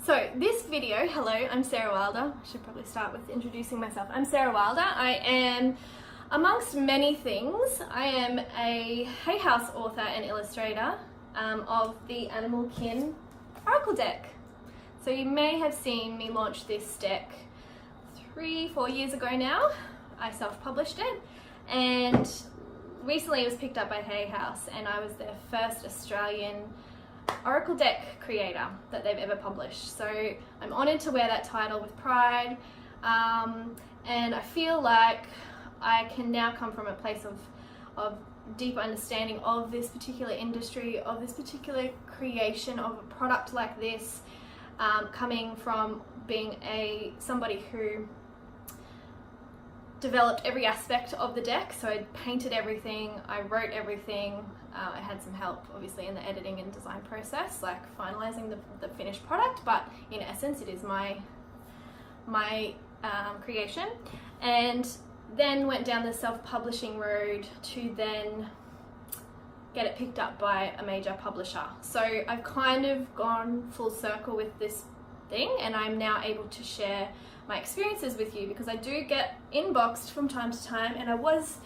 So this video, hello, I'm Sarah Wilder. I should probably start with introducing myself. I'm Sarah Wilder. I am, amongst many things, I am a Hay House author and illustrator of the Animal Kin Oracle deck. So you may have seen me launch this deck 3-4 years ago now. I self-published it, and recently it was picked up by Hay House, and I was their first Australian Oracle deck creator that they've ever published. So I'm honoured to wear that title with pride, and I feel like I can now come from a place of deep understanding of this particular industry, of this particular creation of a product like this, coming from being somebody who developed every aspect of the deck. So I painted everything, I wrote everything, I had some help obviously in the editing and design process, like finalizing the finished product, but in essence it is my creation. And then went down the self-publishing road to then get it picked up by a major publisher. So I've kind of gone full circle with this thing, and I'm now able to share my experiences with you, because I do get inboxed from time to time, and I was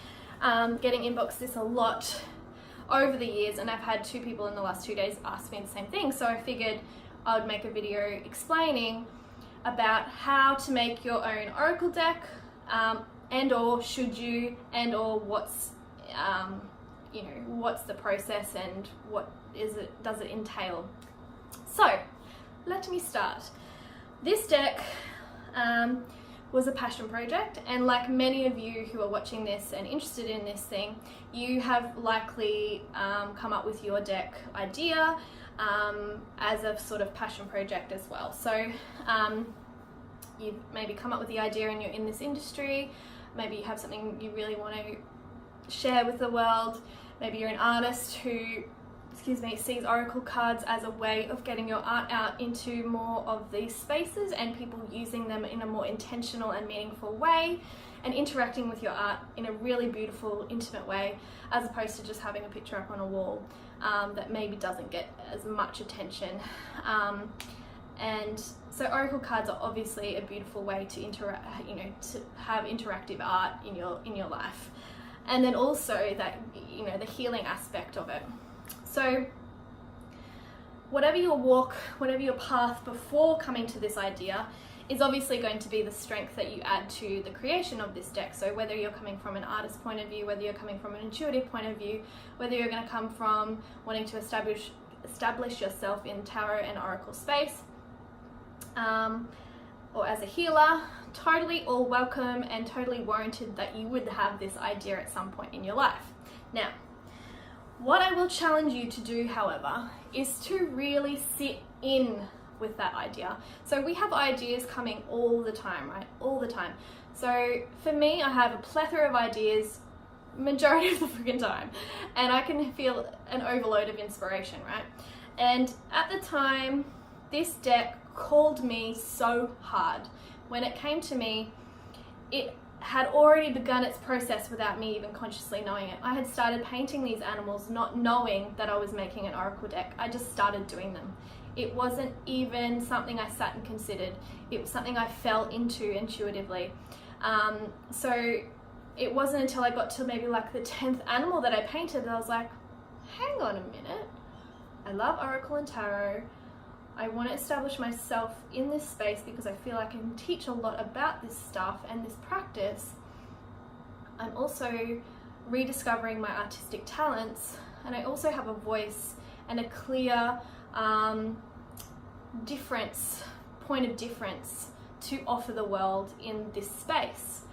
getting inboxed this a lot over the years, and I've had 2 people in the last 2 days ask me the same thing. So I figured I would make a video explaining about how to make your own Oracle deck, and or should you, and or what's what's the process and what does it entail. So let me start. This deck was a passion project, and like many of you who are watching this and interested in this thing, you have likely come up with your deck idea as a sort of passion project as well. So you've maybe come up with the idea and you're in this industry, maybe you have something you really want to share with the world, maybe you're an artist who sees oracle cards as a way of getting your art out into more of these spaces and people using them in a more intentional and meaningful way, and interacting with your art in a really beautiful, intimate way, as opposed to just having a picture up on a wall that maybe doesn't get as much attention. And so oracle cards are obviously a beautiful way to to have interactive art in your life, and then also that the healing aspect of it. So whatever your walk, whatever your path before coming to this idea, is obviously going to be the strength that you add to the creation of this deck. So whether you're coming from an artist point of view, whether you're coming from an intuitive point of view, whether you're going to come from wanting to establish yourself in tarot and oracle space, or as a healer, totally all welcome and totally warranted that you would have this idea at some point in your life. Now, what I will challenge you to do, however, is to really sit in with that idea. So we have ideas coming all the time, right? All the time. So for me, I have a plethora of ideas majority of the freaking time, and I can feel an overload of inspiration, right? And at the time, this deck called me so hard. When it came to me, it had already begun its process without me even consciously knowing it. I had started painting these animals not knowing that I was making an oracle deck. I just started doing them. It wasn't even something I sat and considered. It was something I fell into intuitively. So it wasn't until I got to maybe like the 10th animal that I painted that I was like, hang on a minute. I love oracle and tarot. I want to establish myself in this space because I feel I can teach a lot about this stuff and this practice. I'm also rediscovering my artistic talents, and I also have a voice and a clear point of difference to offer the world in this space.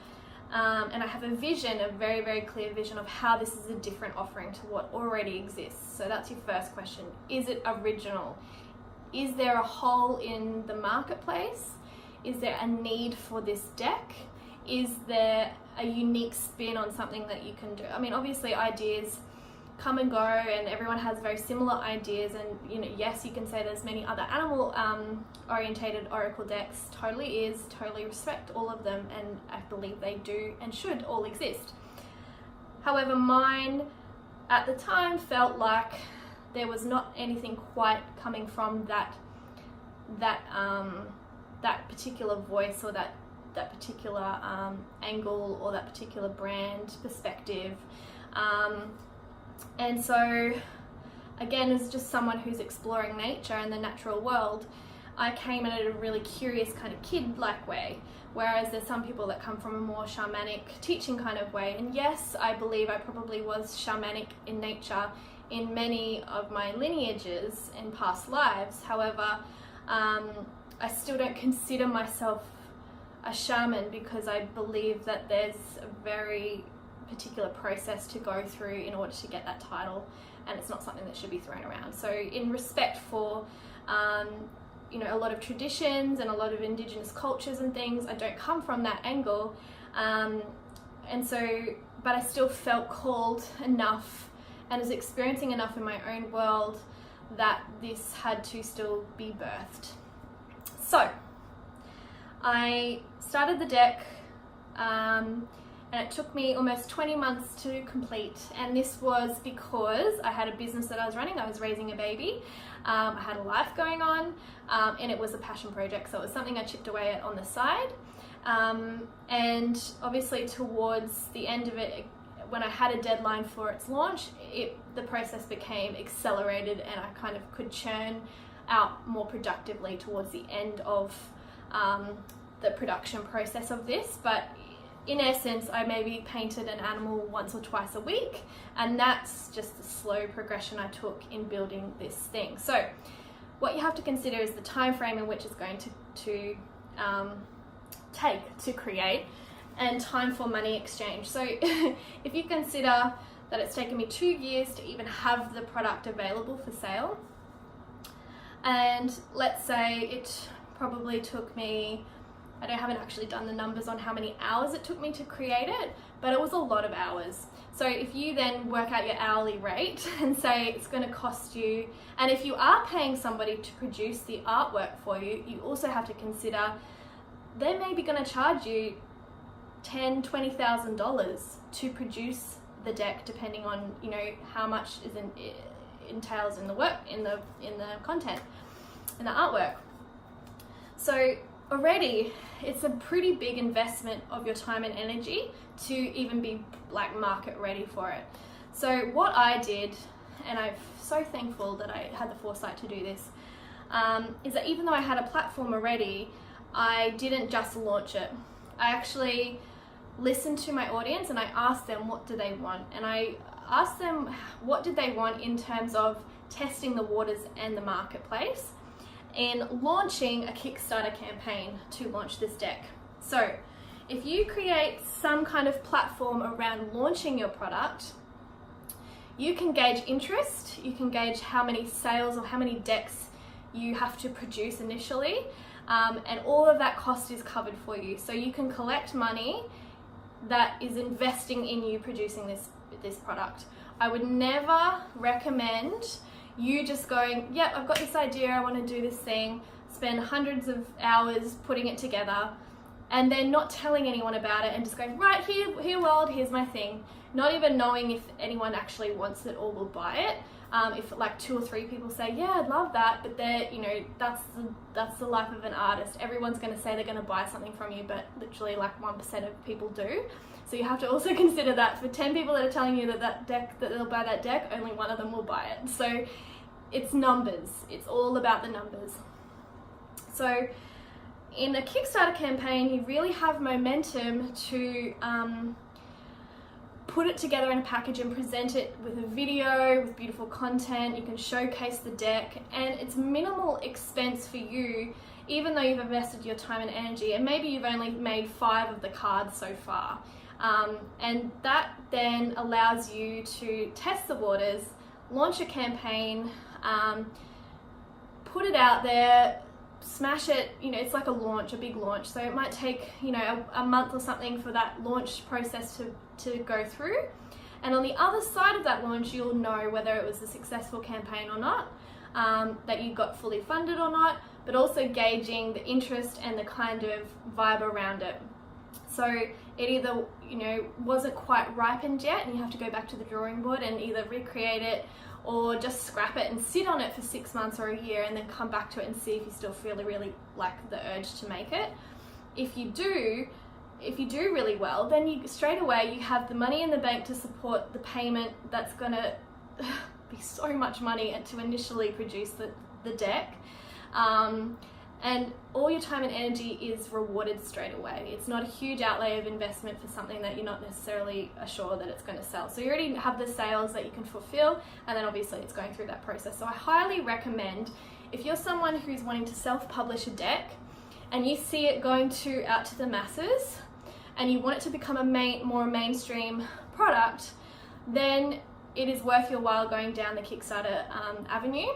And I have a vision, a very, very clear vision of how this is a different offering to what already exists. So that's your first question. Is it original? Is there a hole in the marketplace? Is there a need for this deck? Is there a unique spin on something that you can do? I mean, obviously ideas come and go, and everyone has very similar ideas, and yes, you can say there's many other animal orientated oracle decks. Totally respect all of them, and I believe they do and should all exist. However, mine at the time felt like there was not anything quite coming from that that particular voice, or that particular angle, or that particular brand perspective. And so again, as just someone who's exploring nature and the natural world, I came in at a really curious kind of kid-like way, whereas there's some people that come from a more shamanic teaching kind of way. And yes, I believe I probably was shamanic in nature in many of my lineages in past lives. However, I still don't consider myself a shaman, because I believe that there's a very particular process to go through in order to get that title, and it's not something that should be thrown around. So in respect for a lot of traditions and a lot of indigenous cultures and things, I don't come from that angle, but I still felt called enough and was experiencing enough in my own world that this had to still be birthed. So I started the deck, and it took me almost 20 months to complete, and this was because I had a business that I was running. I was raising a baby, I had a life going on, and it was a passion project, so it was something I chipped away at on the side. And obviously towards the end of it, when I had a deadline for its launch, the process became accelerated, and I kind of could churn out more productively towards the end of the production process of this. But in essence, I maybe painted an animal once or twice a week, and that's just the slow progression I took in building this thing. So what you have to consider is the time frame in which it's going to take to create, and time for money exchange. So if you consider that it's taken me 2 years to even have the product available for sale, and let's say it probably took me, I haven't actually done the numbers on how many hours it took me to create it, but it was a lot of hours. So if you then work out your hourly rate and say it's going to cost you, and if you are paying somebody to produce the artwork for you, you also have to consider they may be going to charge you $10,000, $20,000 to produce the deck, depending on how much entails in the work, in the content, in the artwork. So already it's a pretty big investment of your time and energy to even be like market ready for it. So what I did, and I'm so thankful that I had the foresight to do this, is that even though I had a platform already, I didn't just launch it. I actually listened to my audience, and I asked them what do they want, and I asked them what did they want in terms of testing the waters and the marketplace, in launching a Kickstarter campaign to launch this deck. So if you create some kind of platform around launching your product, you can gauge interest, you can gauge how many sales or how many decks you have to produce initially, and all of that cost is covered for you. So you can collect money that is investing in you producing this product. I would never recommend you just going, yep, I've got this idea, I want to do this thing, spend hundreds of hours putting it together, and then not telling anyone about it and just going, right, here world, here's my thing. Not even knowing if anyone actually wants it or will buy it. If like 2 or 3 people say, yeah, I'd love that, but they're, that's the life of an artist. Everyone's going to say they're going to buy something from you, but literally like 1% of people do. So you have to also consider that for 10 people that are telling you that they'll buy that deck, only 1 of them will buy it. So it's numbers. It's all about the numbers. So in a Kickstarter campaign, you really have momentum to put it together in a package and present it with a video, with beautiful content. You can showcase the deck, and it's minimal expense for you, even though you've invested your time and energy, and maybe you've only made 5 of the cards so far. And that then allows you to test the waters, launch a campaign, put it out there, smash it. It's like a launch, a big launch, so it might take a month or something for that launch process to go through, and on the other side of that launch you'll know whether it was a successful campaign or not, that you got fully funded or not, but also gauging the interest and the kind of vibe around it. So it either wasn't quite ripened yet and you have to go back to the drawing board and either recreate it, or just scrap it and sit on it for 6 months or a year and then come back to it and see if you still feel really like the urge to make it. If you do really well, then you straight away you have the money in the bank to support the payment that's going to be so much money and to initially produce the deck. And all your time and energy is rewarded straight away. It's not a huge outlay of investment for something that you're not necessarily sure that it's going to sell. So you already have the sales that you can fulfill, and then obviously it's going through that process. So I highly recommend, if you're someone who's wanting to self-publish a deck and you see it going out to the masses and you want it to become a more mainstream product, then it is worth your while going down the Kickstarter avenue,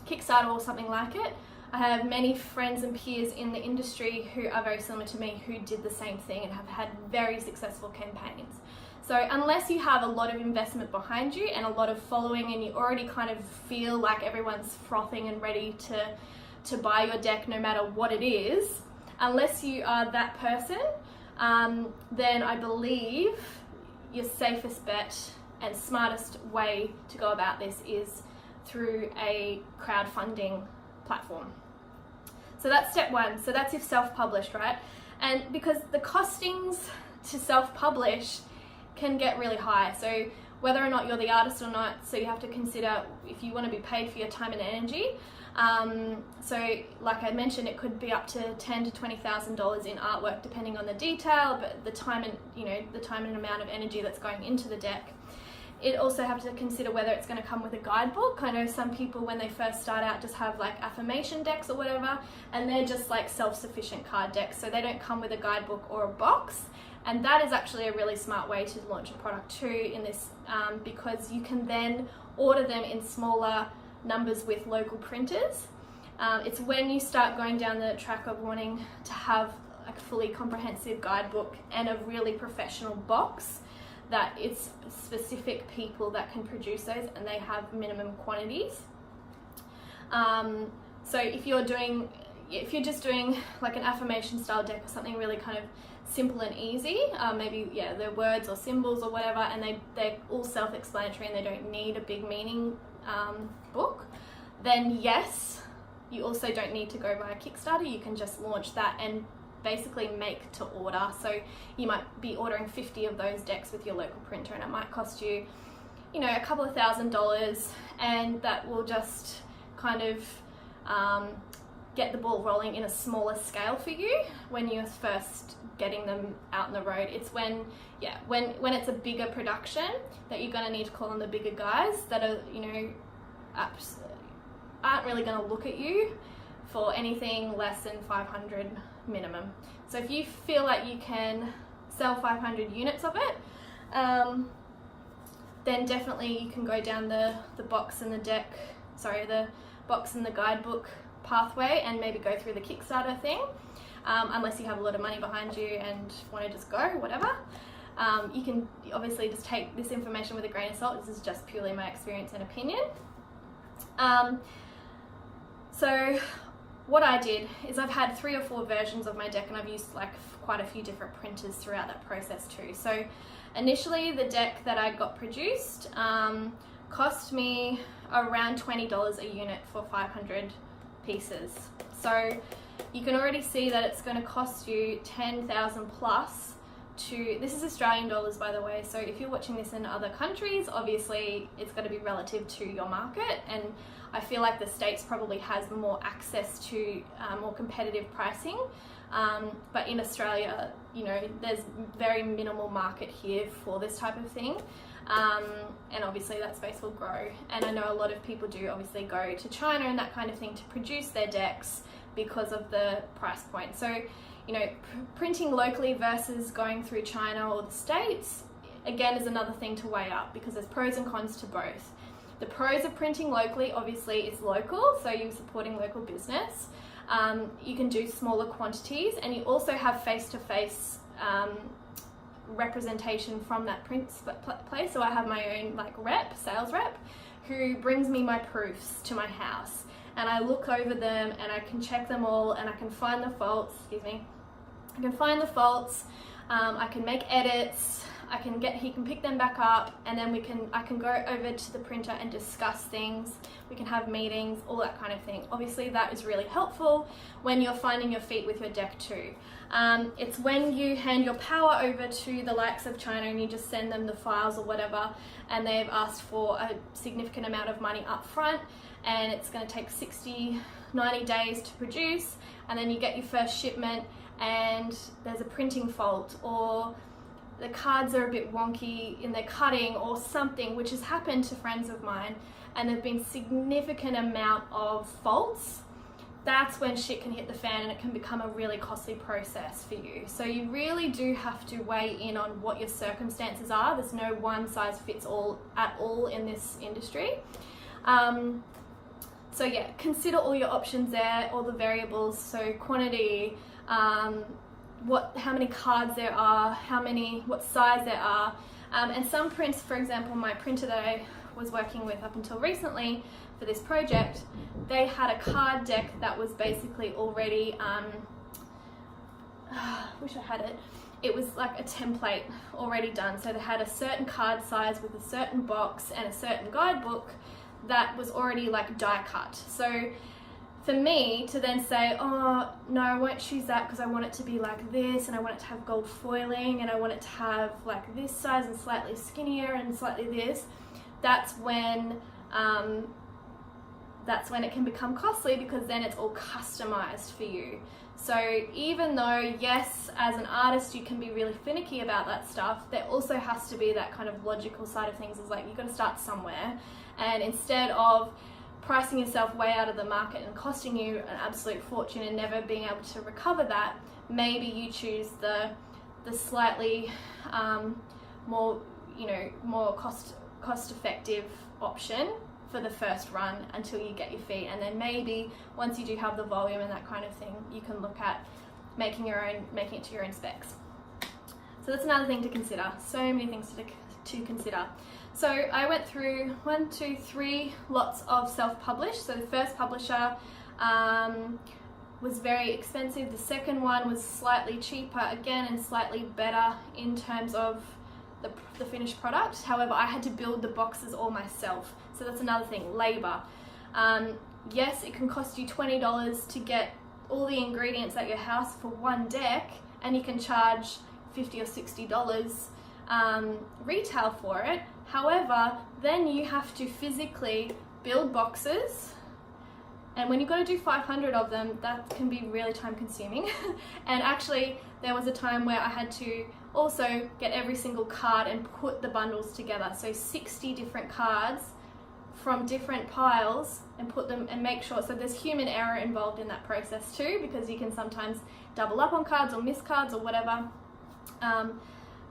Kickstarter or something like it. I have many friends and peers in the industry who are very similar to me who did the same thing and have had very successful campaigns. So unless you have a lot of investment behind you and a lot of following and you already kind of feel like everyone's frothing and ready to buy your deck no matter what it is, unless you are that person, then I believe your safest bet and smartest way to go about this is through a crowdfunding platform. So that's step one. So that's if self-published, right? And because the costings to self-publish can get really high. So whether or not you're the artist or not, so you have to consider if you want to be paid for your time and energy. So like I mentioned, it could be up to $10,000 to $20,000 in artwork depending on the detail, but the time and amount of energy that's going into the deck. It also have to consider whether it's going to come with a guidebook. I know some people when they first start out just have like affirmation decks or whatever, and they're just like self-sufficient card decks, so they don't come with a guidebook or a box. And that is actually a really smart way to launch a product too in this, because you can then order them in smaller numbers with local printers. It's when you start going down the track of wanting to have a fully comprehensive guidebook and a really professional box that it's specific people that can produce those and they have minimum quantities. So if you're just doing like an affirmation style deck or something really kind of simple and easy, maybe they're words or symbols or whatever, and they're all self-explanatory and they don't need a big meaning book, then yes, you also don't need to go via Kickstarter. You can just launch that and basically make to order. So you might be ordering 50 of those decks with your local printer and it might cost you, a couple of $1,000s, and that will just kind of get the ball rolling in a smaller scale for you when you're first getting them out on the road. It's when it's a bigger production that you're going to need to call on the bigger guys that are, aren't really going to look at you for anything less than 500 minimum. So if you feel like you can sell 500 units of it, then definitely you can go down the box and the box and the guidebook pathway and maybe go through the Kickstarter thing, unless you have a lot of money behind you and want to just go, whatever. You can obviously just take this information with a grain of salt. This is just purely my experience and opinion. So what I did is I've had 3 or 4 versions of my deck, and I've used like quite a few different printers throughout that process too. So initially the deck that I got produced cost me around $20 a unit for 500 pieces. So you can already see that it's going to cost you 10,000 plus this is Australian dollars, by the way, so if you're watching this in other countries, obviously it's going to be relative to your market, and I feel like the States probably has more access to more competitive pricing, but in Australia, there's very minimal market here for this type of thing, and obviously that space will grow. And I know a lot of people do obviously go to China and that kind of thing to produce their decks because of the price point. So printing locally versus going through China or the States, again, is another thing to weigh up, because there's pros and cons to both. The pros of printing locally obviously is local, so you're supporting local business. You can do smaller quantities, and you also have face-to-face representation from that print place. So I have my own sales rep, who brings me my proofs to my house, and I look over them and I can check them all and I can find the faults, I can make edits, he can pick them back up, and then I can go over to the printer and discuss things. We can have meetings, all that kind of thing. Obviously that is really helpful when you're finding your feet with your deck too. It's when you hand your power over to the likes of China and you just send them the files or whatever, and they've asked for a significant amount of money up front, and it's going to take 60-90 days to produce, and then you get your first shipment and there's a printing fault, or the cards are a bit wonky in their cutting or something, which has happened to friends of mine, and there've been significant amount of faults. That's when shit can hit the fan and it can become a really costly process for you. So you really do have to weigh in on what your circumstances are. There's no one size fits all at all in this industry. So yeah, consider all your options there, all the variables, so quantity, how many cards there are, what size there are, and some prints, for example, my printer that I was working with up until recently for this project, they had a card deck that was basically already, wish I had it, it was like a template already done, so they had a certain card size with a certain box and a certain guidebook that was already like die cut. So for me to then say, oh no, I won't choose that because I want it to be like this, and I want it to have gold foiling, and I want it to have like this size and slightly skinnier and slightly this, that's when it can become costly, because then it's all customized for you. So even though, yes, as an artist you can be really finicky about that stuff, there also has to be that kind of logical side of things. Is like, you've got to start somewhere, and instead of pricing yourself way out of the market and costing you an absolute fortune and never being able to recover that, maybe you choose the slightly more cost effective option for the first run until you get your feet, and then maybe once you do have the volume and that kind of thing, you can look at making it to your own specs. So that's another thing to consider. So many things to consider. So I went through 1, 2, 3 lots of self-published. So the first publisher was very expensive. The second one was slightly cheaper again and slightly better in terms of the finished product. However, I had to build the boxes all myself. So that's another thing, labor. Yes, it can cost you $20 to get all the ingredients at your house for one deck, and you can charge $50 or $60 retail for it. However, then you have to physically build boxes, and when you've got to do 500 of them, that can be really time consuming. And actually there was a time where I had to also get every single card and put the bundles together, so 60 different cards from different piles, and put them and make sure, so there's human error involved in that process too, because you can sometimes double up on cards or miss cards or whatever.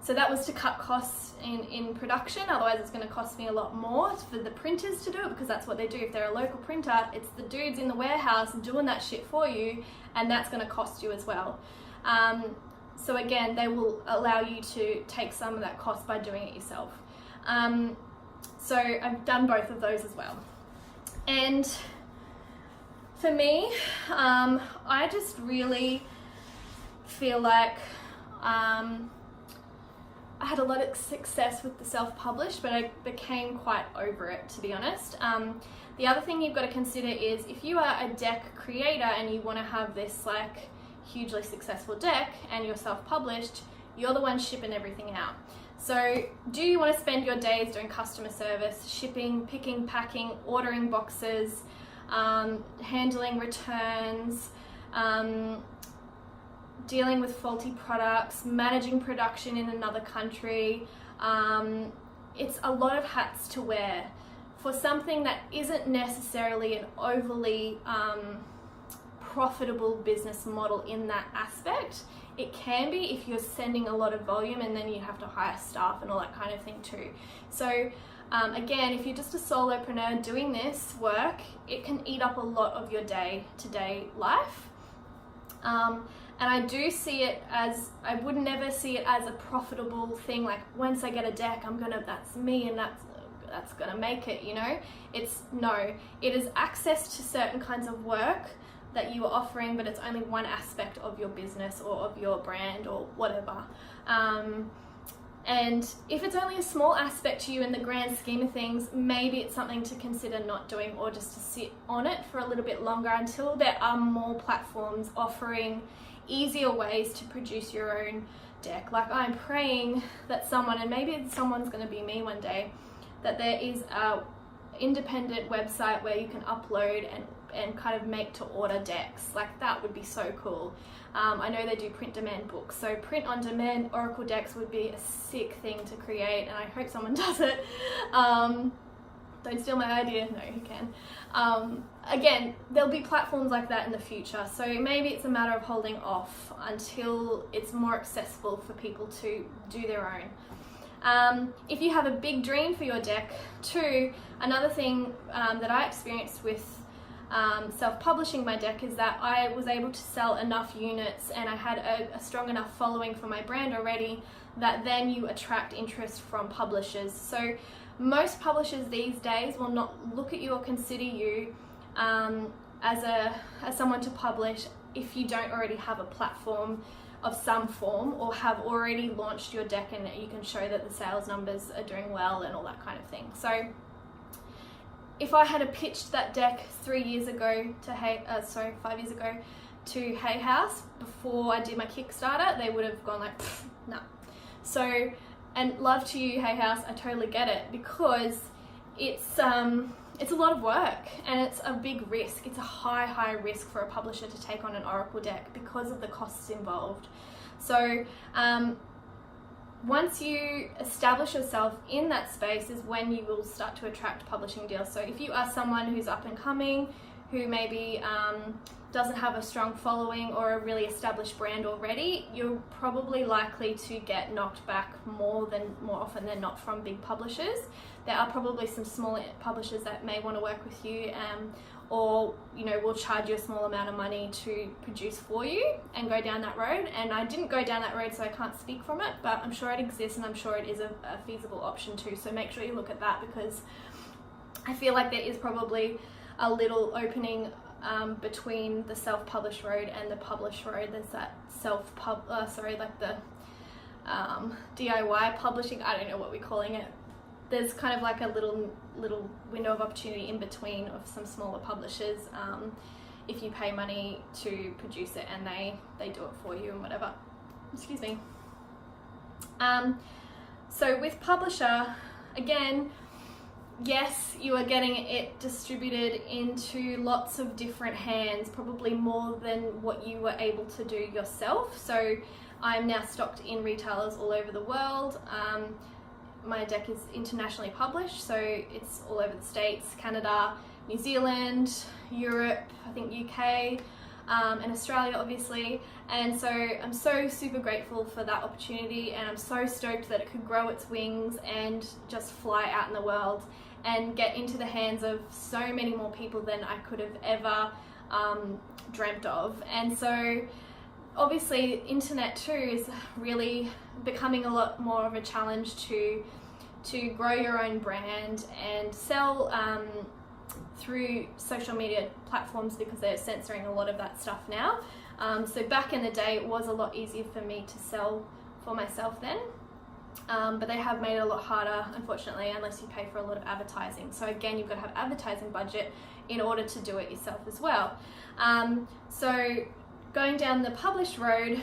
So that was to cut costs in production, otherwise it's going to cost me a lot more for the printers to do it, because that's what they do. If they're a local printer, it's the dudes in the warehouse doing that shit for you, and that's going to cost you as well. So again, they will allow you to take some of that cost by doing it yourself. So I've done both of those as well. And for me, I just really feel like I had a lot of success with the self-published, but I became quite over it, to be honest. The other thing you've got to consider is, if you are a deck creator and you want to have this like hugely successful deck and you're self-published, you're the one shipping everything out. So do you want to spend your days doing customer service, shipping, picking, packing, ordering boxes, handling returns, dealing with faulty products, managing production in another country? It's a lot of hats to wear for something that isn't necessarily an overly profitable business model in that aspect. It can be if you're sending a lot of volume, and then you have to hire staff and all that kind of thing too. So again, if you're just a solopreneur doing this work, it can eat up a lot of your day-to-day life. And I do see it as, I would never see it as a profitable thing, like once I get a deck, that's me and that's gonna make it, you know? It is access to certain kinds of work that you are offering, but it's only one aspect of your business or of your brand or whatever. And if it's only a small aspect to you in the grand scheme of things, maybe it's something to consider not doing, or just to sit on it for a little bit longer until there are more platforms offering easier ways to produce your own deck. Like, I'm praying that someone, and maybe someone's going to be me one day, that there is a independent website where you can upload and kind of make to order decks. Like, that would be so cool. I know they do print demand books, so print on demand oracle decks would be a sick thing to create, and I hope someone does it. Don't steal my idea. No, you can. Again, there'll be platforms like that in the future, so maybe it's a matter of holding off until it's more accessible for people to do their own. If you have a big dream for your deck too, another thing that I experienced with self-publishing my deck is that I was able to sell enough units, and I had a strong enough following for my brand already, that then you attract interest from publishers. So most publishers these days will not look at you or consider you as someone to publish if you don't already have a platform of some form, or have already launched your deck and you can show that the sales numbers are doing well and all that kind of thing. So if I had pitched that deck 5 years ago to Hay House before I did my Kickstarter, they would have gone like, nah. So, and love to you, Hay House, I totally get it, because it's a lot of work and it's a big risk. It's a high risk for a publisher to take on an oracle deck because of the costs involved. So once you establish yourself in that space is when you will start to attract publishing deals. So if you are someone who's up and coming, who maybe doesn't have a strong following or a really established brand already, you're probably likely to get knocked back more often than not from big publishers. There are probably some smaller publishers that may want to work with you, or will charge you a small amount of money to produce for you and go down that road. And I didn't go down that road, so I can't speak from it, but I'm sure it exists and I'm sure it is a feasible option too. So make sure you look at that, because I feel like there is probably a little opening between the self-published road and the published road. There's that the DIY publishing, I don't know what we're calling it. There's kind of like a little window of opportunity in between of some smaller publishers if you pay money to produce it and they do it for you and whatever. Excuse me. So with publisher, again, yes, you are getting it distributed into lots of different hands, probably more than what you were able to do yourself. So I'm now stocked in retailers all over the world. My deck is internationally published, so it's all over the States, Canada, New Zealand, Europe, I think UK, and Australia obviously. And so I'm so super grateful for that opportunity, and I'm so stoked that it could grow its wings and just fly out in the world and get into the hands of so many more people than I could have ever dreamt of. And so obviously internet too is really becoming a lot more of a challenge to grow your own brand and sell through social media platforms, because they're censoring a lot of that stuff now. So back in the day it was a lot easier for me to sell for myself then, but they have made it a lot harder, unfortunately, unless you pay for a lot of advertising. So again, you've got to have advertising budget in order to do it yourself as well. So going down the published road,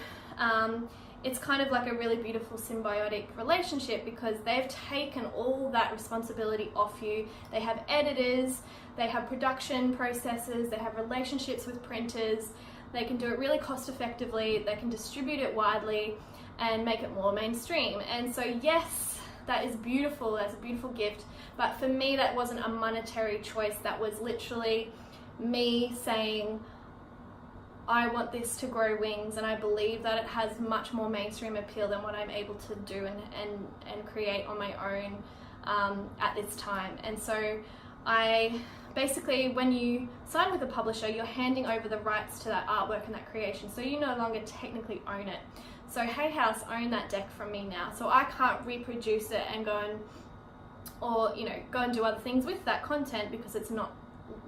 it's kind of like a really beautiful symbiotic relationship, because they've taken all that responsibility off you. They have editors, they have production processes, they have relationships with printers, they can do it really cost effectively, they can distribute it widely and make it more mainstream. And so yes, that is beautiful, that's a beautiful gift, but for me that wasn't a monetary choice. That was literally me saying, I want this to grow wings, and I believe that it has much more mainstream appeal than what I'm able to do and create on my own at this time. And so I basically, when you sign with a publisher, you're handing over the rights to that artwork and that creation, so you no longer technically own it. So Hay House own that deck from me now, so I can't reproduce it and go and do other things with that content, because it's not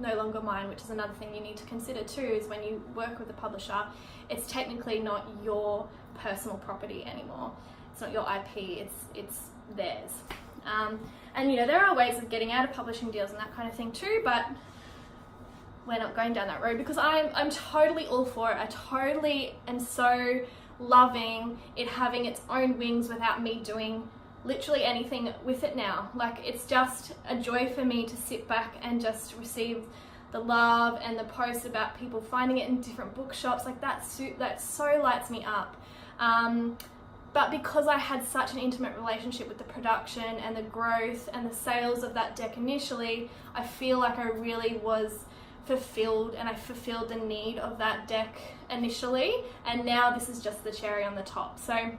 no longer mine, which is another thing you need to consider too, is when you work with a publisher, it's technically not your personal property anymore. It's not your IP, it's theirs. And you know, there are ways of getting out of publishing deals and that kind of thing too, but we're not going down that road, because I'm totally all for it. I totally am so loving it having its own wings without me doing literally anything with it now. Like, it's just a joy for me to sit back and just receive the love and the posts about people finding it in different bookshops. Like, that so lights me up. But because I had such an intimate relationship with the production and the growth and the sales of that deck initially, I feel like I really was fulfilled, and I fulfilled the need of that deck initially, and now this is just the cherry on the top. So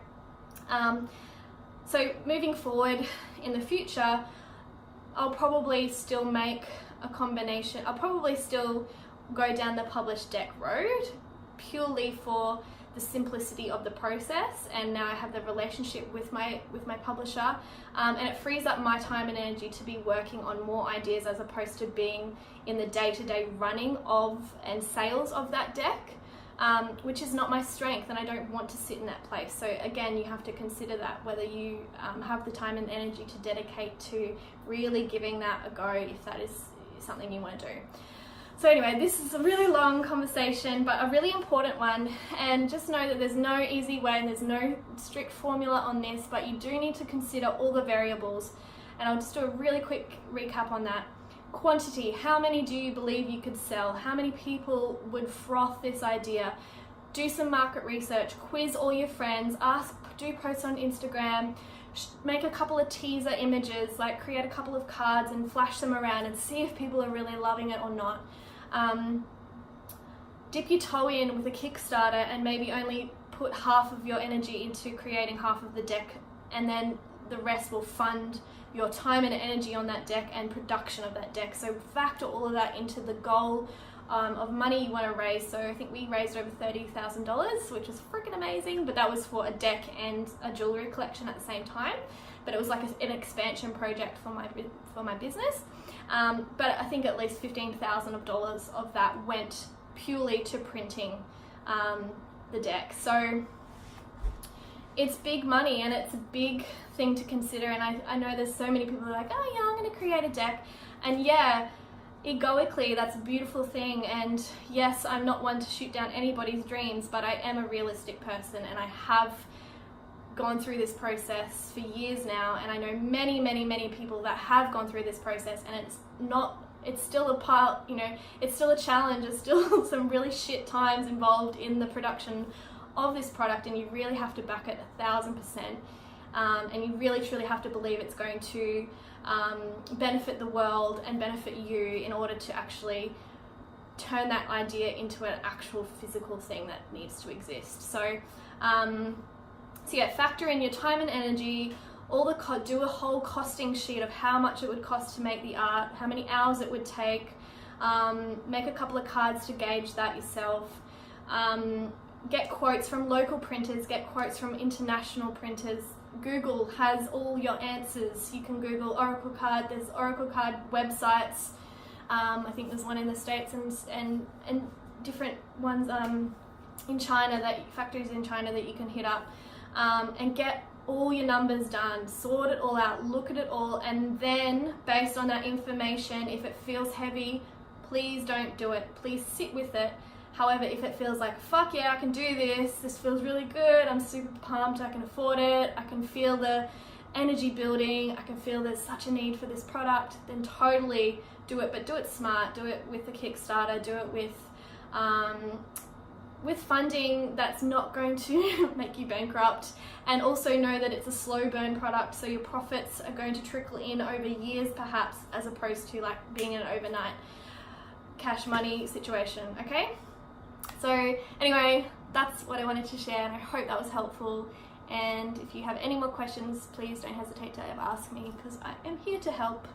so moving forward in the future, I'll probably still make a combination. I'll probably still go down the published deck road, purely for the simplicity of the process, and now I have the relationship with my publisher, and it frees up my time and energy to be working on more ideas, as opposed to being in the day-to-day running of and sales of that deck, which is not my strength, and I don't want to sit in that place. So again, you have to consider that, whether you have the time and energy to dedicate to really giving that a go, if that is something you want to do. So anyway, this is a really long conversation, but a really important one, and just know that there's no easy way and there's no strict formula on this, but you do need to consider all the variables, and I'll just do a really quick recap on that. Quantity: how many do you believe you could sell? How many people would froth this idea? Do some market research, quiz all your friends, do posts on Instagram, make a couple of teaser images, like create a couple of cards and flash them around and see if people are really loving it or not. Dip your toe in with a Kickstarter and maybe only put half of your energy into creating half of the deck, and then the rest will fund your time and energy on that deck and production of that deck. So factor all of that into the goal of money you want to raise. So I think we raised over $30,000, which was freaking amazing, but that was for a deck and a jewelry collection at the same time. But it was like an expansion project for my business. But I think at least $15,000 of that went purely to printing the deck. So it's big money, and it's a big thing to consider. And I know there's so many people who are like, oh yeah, I'm going to create a deck. And yeah, egoically, that's a beautiful thing. And yes, I'm not one to shoot down anybody's dreams, but I am a realistic person, and I have gone through this process for years now, and I know many, many, many people that have gone through this process, and it's still a pile, you know, it's still a challenge. There's still some really shit times involved in the production of this product, and you really have to back it 1,000%, and you really truly have to believe it's going to benefit the world and benefit you in order to actually turn that idea into an actual physical thing that needs to exist. So yeah, factor in your time and energy, do a whole costing sheet of how much it would cost to make the art, how many hours it would take, make a couple of cards to gauge that yourself, get quotes from local printers, get quotes from international printers. Google has all your answers. You can Google Oracle Card, there's Oracle Card websites, I think there's one in the States and different ones in China, factories in China that you can hit up. And get all your numbers done, sort it all out, look at it all, and then based on that information, if it feels heavy, please don't do it. Please sit with it. However, if it feels like, fuck yeah, I can do this feels really good, I'm super pumped, I can afford it, I can feel the energy building, I can feel there's such a need for this product, then totally do it. But do it smart, do it with the Kickstarter, do it with funding that's not going to make you bankrupt, and also know that it's a slow burn product, so your profits are going to trickle in over years perhaps, as opposed to like being an overnight cash money situation. Okay, so anyway, that's what I wanted to share, and I hope that was helpful. And if you have any more questions, please don't hesitate to ever ask me, because I am here to help.